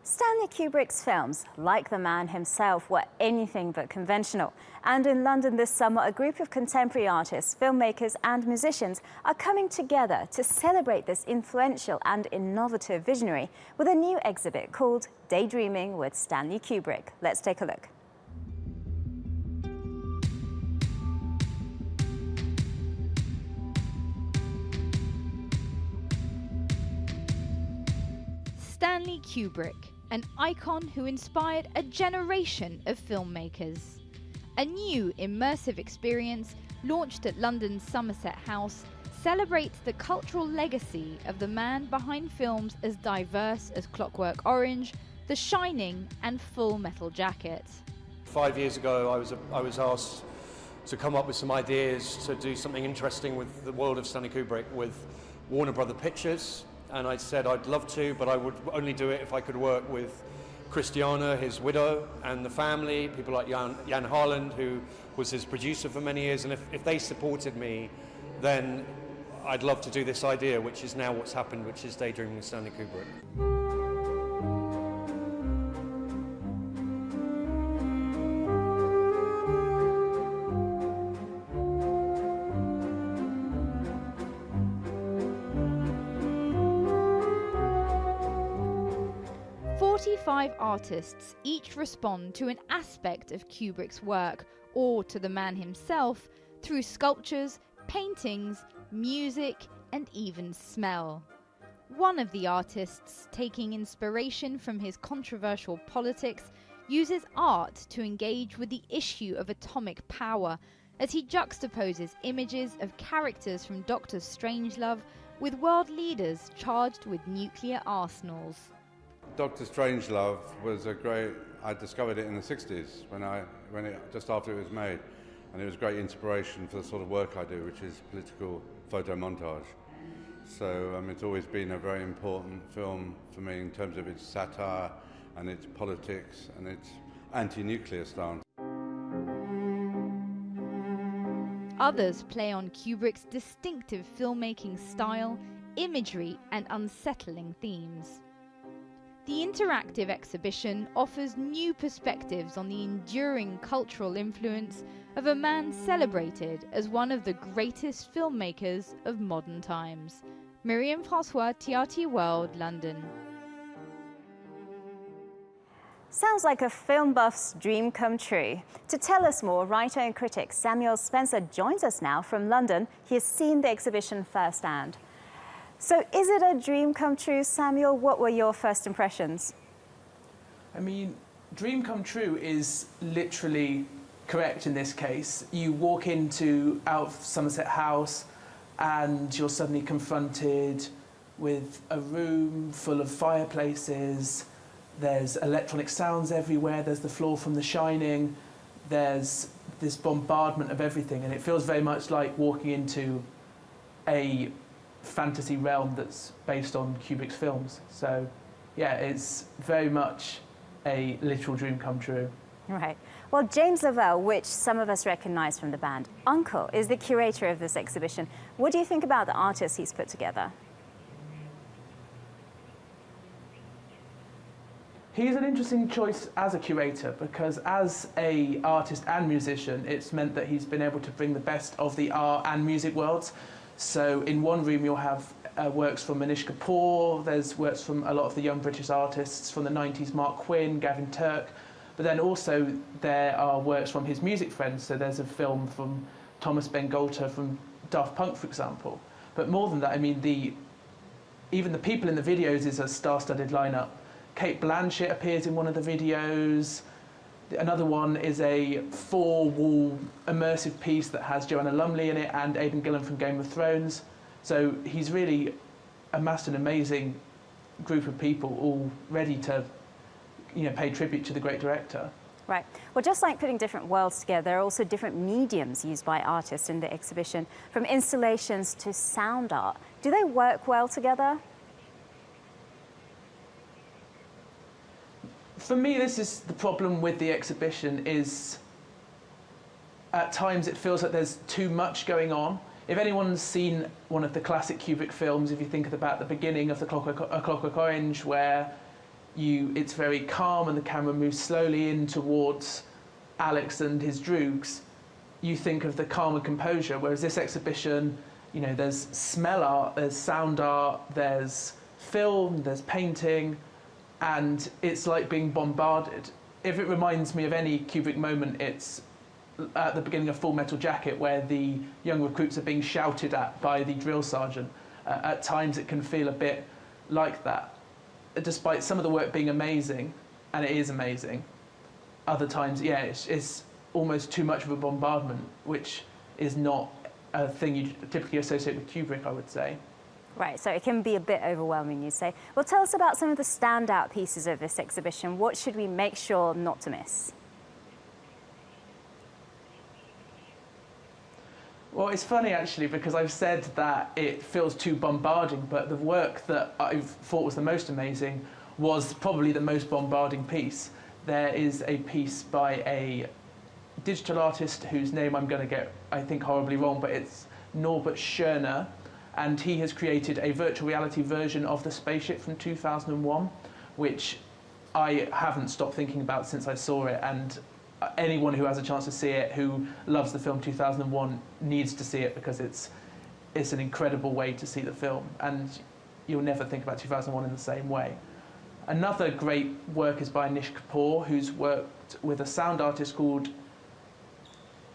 Stanley Kubrick's films, like the man himself, were anything but conventional. And in London this summer, a group of contemporary artists, filmmakers and musicians are coming together to celebrate this influential and innovative visionary with a new exhibit called Daydreaming with Stanley Kubrick. Let's take a look. Stanley Kubrick, an icon who inspired a generation of filmmakers. A new immersive experience launched at London's Somerset House celebrates the cultural legacy of the man behind films as diverse as Clockwork Orange, The Shining and Full Metal Jacket. 5 years ago I was asked to come up with some ideas to do something interesting with the world of Stanley Kubrick with Warner Brother Pictures. And I said I'd love to, but I would only do it if I could work with Christiana, his widow, and the family, people like Jan Harland, who was his producer for many years. And if they supported me, then I'd love to do this idea, which is now what's happened, which is Daydreaming with Stanley Kubrick. 45 artists each respond to an aspect of Kubrick's work, or to the man himself, through sculptures, paintings, music, and even smell. One of the artists, taking inspiration from his controversial politics, uses art to engage with the issue of atomic power as he juxtaposes images of characters from Dr. Strangelove with world leaders charged with nuclear arsenals. Dr. Strangelove was I discovered it in the 60s just after it was made, and it was great inspiration for the sort of work I do, which is political photo montage. So it's always been a very important film for me in terms of its satire and its politics and its anti-nuclear stance. Others play on Kubrick's distinctive filmmaking style, imagery, and unsettling themes. The interactive exhibition offers new perspectives on the enduring cultural influence of a man celebrated as one of the greatest filmmakers of modern times. Miriam Francois, TRT World, London. Sounds like a film buff's dream come true. To tell us more, writer and critic Samuel Spencer joins us now from London. He has seen the exhibition firsthand. So is it a dream come true, Samuel? What were your first impressions? Dream come true is literally correct in this case. You walk out of Somerset House and you're suddenly confronted with a room full of fireplaces. There's electronic sounds everywhere. There's the floor from The Shining. There's this bombardment of everything, and it feels very much like walking into a fantasy realm that's based on Kubrick's films. So yeah, it's very much a literal dream come true. Right. Well, James Lavelle, which some of us recognise from the band Uncle, is the curator of this exhibition. What do you think about the artists he's put together? He's an interesting choice as a curator, because as an artist and musician, it's meant that he's been able to bring the best of the art and music worlds. So in one room you'll have works from Manish Kapoor, there's works from a lot of the young British artists from the 90s, Mark Quinn, Gavin Turk, but then also there are works from his music friends. So there's a film from Thomas Bengolter from Daft Punk, for example. But more than that, even the people in the videos is a star-studded lineup. Kate Blanchett appears in one of the videos. Another one is a 4-wall immersive piece that has Joanna Lumley in it and Aidan Gillen from Game of Thrones. So he's really amassed an amazing group of people all ready to pay tribute to the great director. Right. Well, just like putting different worlds together, there are also different mediums used by artists in the exhibition, from installations to sound art. Do they work well together? For me, this is the problem with the exhibition, is at times it feels like there's too much going on. If anyone's seen one of the classic Kubrick films, if you think about the beginning of A Clockwork Orange, where it's very calm and the camera moves slowly in towards Alex and his droogs, you think of the calm and composure, whereas this exhibition, you know, there's smell art, there's sound art, there's film, there's painting, and it's like being bombarded. If it reminds me of any Kubrick moment, it's at the beginning of Full Metal Jacket, where the young recruits are being shouted at by the drill sergeant. At times it can feel a bit like that. Despite some of the work being amazing, and it is amazing, other times, yeah, it's almost too much of a bombardment, which is not a thing you typically associate with Kubrick, I would say. Right, so it can be a bit overwhelming, you say. Well, tell us about some of the standout pieces of this exhibition. What should we make sure not to miss? Well, it's funny actually, because I've said that it feels too bombarding, but the work that I thought was the most amazing was probably the most bombarding piece. There is a piece by a digital artist whose name I'm going to get, I think, horribly wrong, but it's Norbert Schörner, and he has created a virtual reality version of the spaceship from 2001, which I haven't stopped thinking about since I saw it, and anyone who has a chance to see it, who loves the film 2001, needs to see it, because it's an incredible way to see the film, and you'll never think about 2001 in the same way. Another great work is by Nish Kapoor, who's worked with a sound artist called,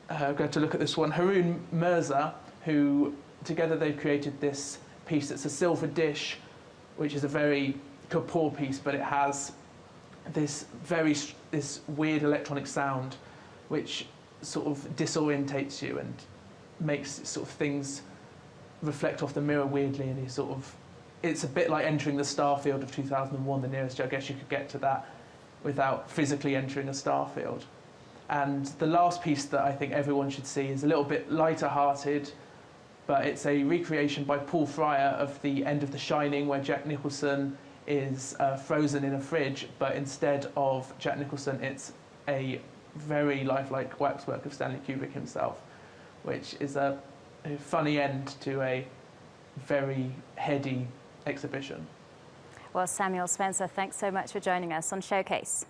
I'm going to look at this one, Haroon Mirza, who together they've created this piece that's a silver dish, which is a very Kapoor piece, but it has this weird electronic sound which sort of disorientates you and makes sort of things reflect off the mirror weirdly, and it's a bit like entering the star field of 2001, the nearest I guess you could get to that without physically entering a star field. And the last piece that I think everyone should see is a little bit lighter hearted, but it's a recreation by Paul Fryer of the end of The Shining, where Jack Nicholson is frozen in a fridge, but instead of Jack Nicholson, it's a very lifelike waxwork of Stanley Kubrick himself, which is a funny end to a very heady exhibition. Well, Samuel Spencer, thanks so much for joining us on Showcase.